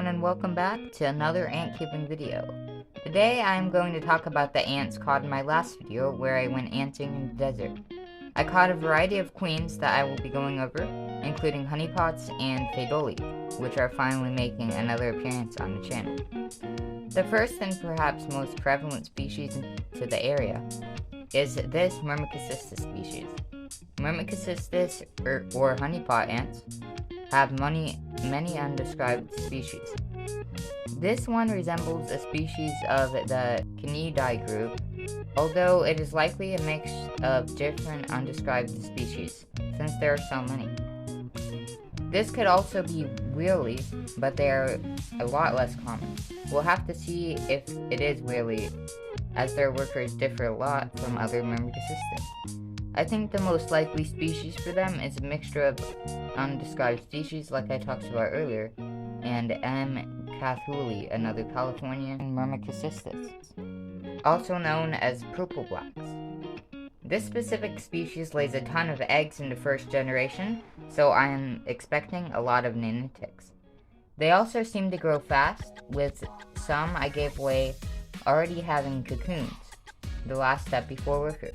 everyone, and welcome back to another ant keeping video. Today I am going to talk about the ants caught in my last video where I went anting in the desert. I caught a variety of queens that I will be going over, including honeypots and Phaedoli, which are finally making another appearance on the channel. The first and perhaps most prevalent species to the area is this Myrmecocystis species. Myrmecocystis, or honeypot ants, have many undescribed species. This one resembles a species of the Canidae group, although it is likely a mix of different undescribed species, since there are so many. This could also be wheelie, but they are a lot less common. We'll have to see if it is wheelie, as their workers differ a lot from other Myrmecocystis. I think the most likely species for them is a mixture of undescribed species like I talked about earlier, and M. cathuli, another Californian Myrmecocystis, also known as purple blacks. This specific species lays a ton of eggs in the first generation, so I am expecting a lot of nanitics. They also seem to grow fast, with some I gave away already having cocoons, the last step before workers.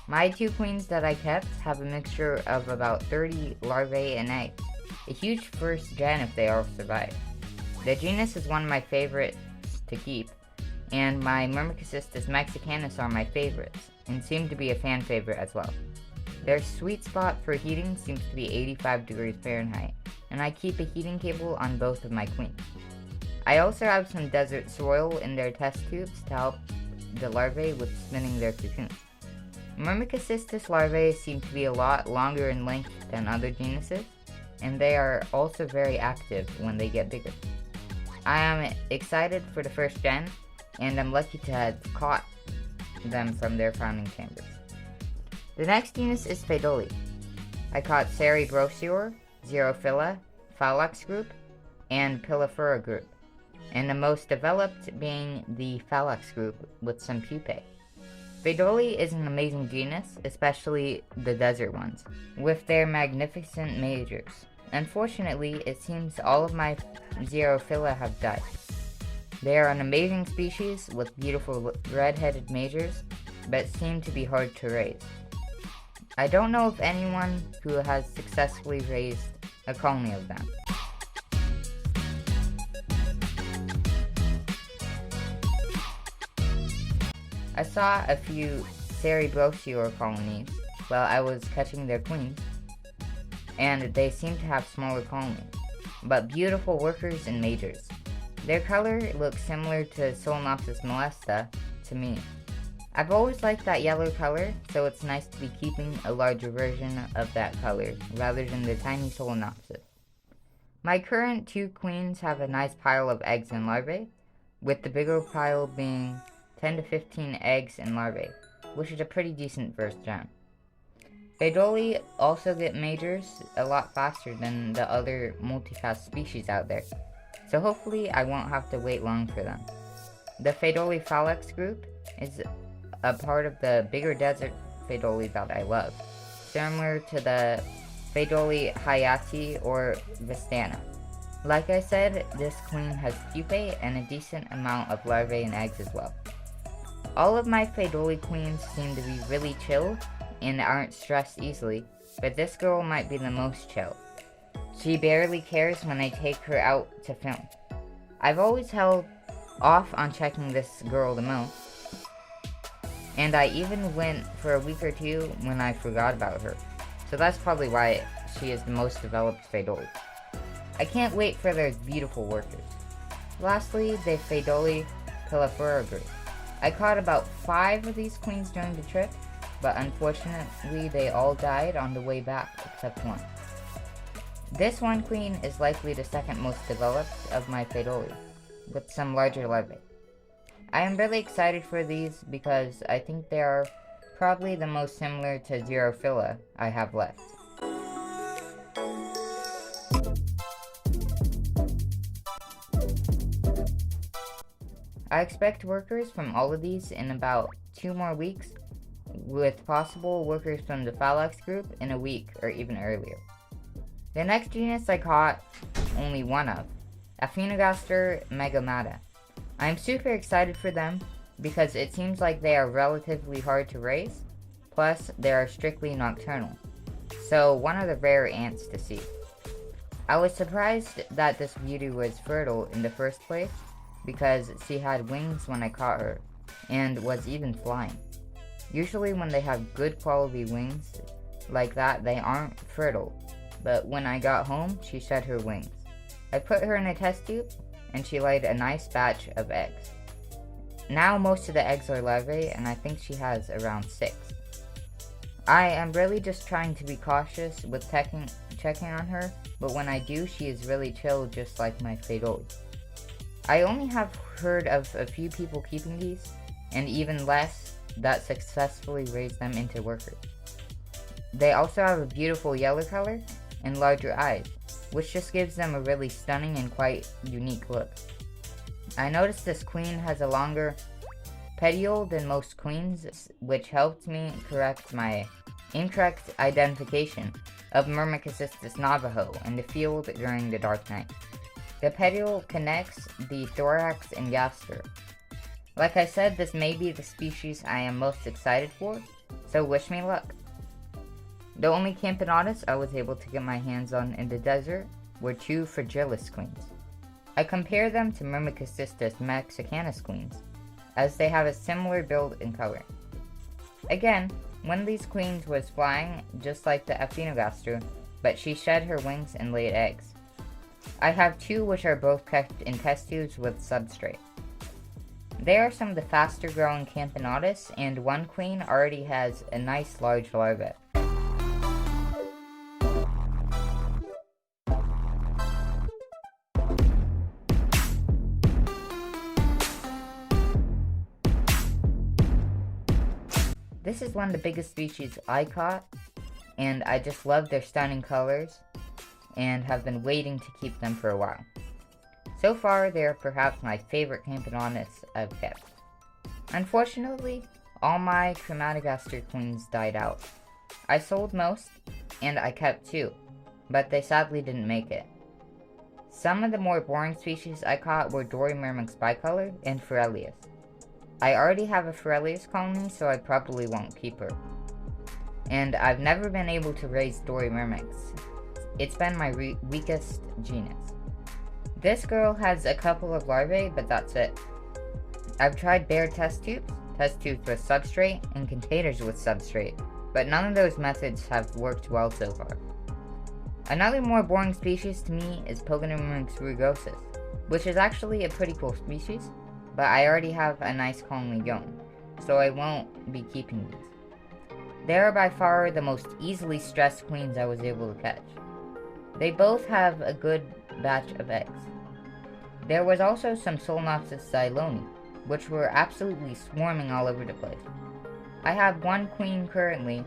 My two queens that I kept have a mixture of about 30 larvae and eggs, a huge first gen if they all survive. The genus is one of my favorites to keep, and my Myrmecocystis mexicanus are my favorites, and seem to be a fan favorite as well. Their sweet spot for heating seems to be 85 degrees Fahrenheit, and I keep a heating cable on both of my queens. I also have some desert soil in their test tubes to help the larvae with spinning their cocoons. Myrmecocystis larvae seem to be a lot longer in length than other genuses, and they are also very active when they get bigger. I am excited for the first gen, and I'm lucky to have caught them from their founding chambers. The next genus is Phaedoli. I caught Cerebrosior, Xerophila, Phalax group, and Pilifera group, and the most developed being the Phalax group with some pupae. Phaedoli is an amazing genus, especially the desert ones, with their magnificent majors. Unfortunately, it seems all of my Xerophila have died. They are an amazing species with beautiful red-headed majors, but seem to be hard to raise. I don't know of anyone who has successfully raised a colony of them. I saw a few Cerebrosior colonies while I was catching their queens, and they seem to have smaller colonies, but beautiful workers and majors. Their color looks similar to Solenopsis molesta to me. I've always liked that yellow color, so it's nice to be keeping a larger version of that color rather than the tiny Solenopsis. My current two queens have a nice pile of eggs and larvae, with the bigger pile being 10 to 15 eggs and larvae, which is a pretty decent first gen. Phaedoli also get majors a lot faster than the other multicast species out there, so hopefully I won't have to wait long for them. The Phaedoli Phalax group is a part of the bigger desert Phaedoli that I love, similar to the Phaedoli Hayati or Vistana. Like I said, this queen has pupae and a decent amount of larvae and eggs as well. All of my Phaedoli queens seem to be really chill and aren't stressed easily, but this girl might be the most chill. She barely cares when I take her out to film. I've always held off on checking this girl the most, and I even went for a week or two when I forgot about her, so that's probably why she is the most developed Phaedoli. I can't wait for their beautiful workers. Lastly, the Phaedoli Pilifera group. I caught about 5 of these queens during the trip, but unfortunately they all died on the way back except one. This one queen is likely the second most developed of my Phaedoli, with some larger larvae. I am really excited for these because I think they are probably the most similar to Xerophila I have left. I expect workers from all of these in about 2 more weeks, with possible workers from the Phalax group in a week or even earlier. The next genus I caught only one of, Aphenogaster megamata. I am super excited for them because it seems like they are relatively hard to raise, plus they are strictly nocturnal, so one of the rare ants to see. I was surprised that this beauty was fertile in the first place because she had wings when I caught her and was even flying. Usually when they have good quality wings like that, they aren't fertile, but when I got home, she shed her wings. I put her in a test tube and she laid a nice batch of eggs. Now most of the eggs are larvae and I think she has around 6. I am really just trying to be cautious with checking on her, but when I do, she is really chill, just like my Phaedoid. I only have heard of a few people keeping these, and even less that successfully raised them into workers. They also have a beautiful yellow color and larger eyes, which just gives them a really stunning and quite unique look. I noticed this queen has a longer petiole than most queens, which helped me correct my incorrect identification of Myrmecocystus navajo in the field during the dark night. The petiole connects the thorax and gaster. Like I said, this may be the species I am most excited for, so wish me luck. The only Camponotus I was able to get my hands on in the desert were 2 fragilis queens. I compare them to Myrmecocystus mexicanus queens, as they have a similar build and color. Again, one of these queens was flying just like the Aphenogaster, but she shed her wings and laid eggs. I have 2 which are both kept in test tubes with substrate. They are some of the faster growing Camponotus, and one queen already has a nice large larva. This is one of the biggest species I caught, and I just love their stunning colors and have been waiting to keep them for a while. So far, they are perhaps my favorite Camponotus I've kept. Unfortunately, all my Chromatogaster queens died out. I sold most, and I kept 2, but they sadly didn't make it. Some of the more boring species I caught were Dorymyrmex bicolor and Forelius. I already have a Forelius colony, so I probably won't keep her. And I've never been able to raise Dorymyrmex. It's been my weakest genus. This girl has a couple of larvae, but that's it. I've tried bare test tubes with substrate, and containers with substrate, but none of those methods have worked well so far. Another more boring species to me is Pogonomyrmex rugosus, which is actually a pretty cool species, but I already have a nice colony going, so I won't be keeping these. They are by far the most easily stressed queens I was able to catch. They both have a good batch of eggs. There was also some Solenopsis xyloni, which were absolutely swarming all over the place. I have 1 queen currently,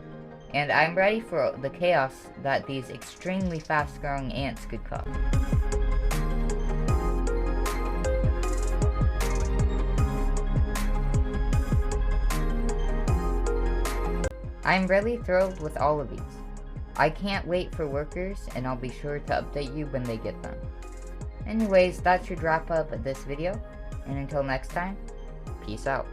and I'm ready for the chaos that these extremely fast-growing ants could cause. I'm really thrilled with all of these. I can't wait for workers, and I'll be sure to update you when they get them. Anyways, that should wrap up this video, and until next time, peace out.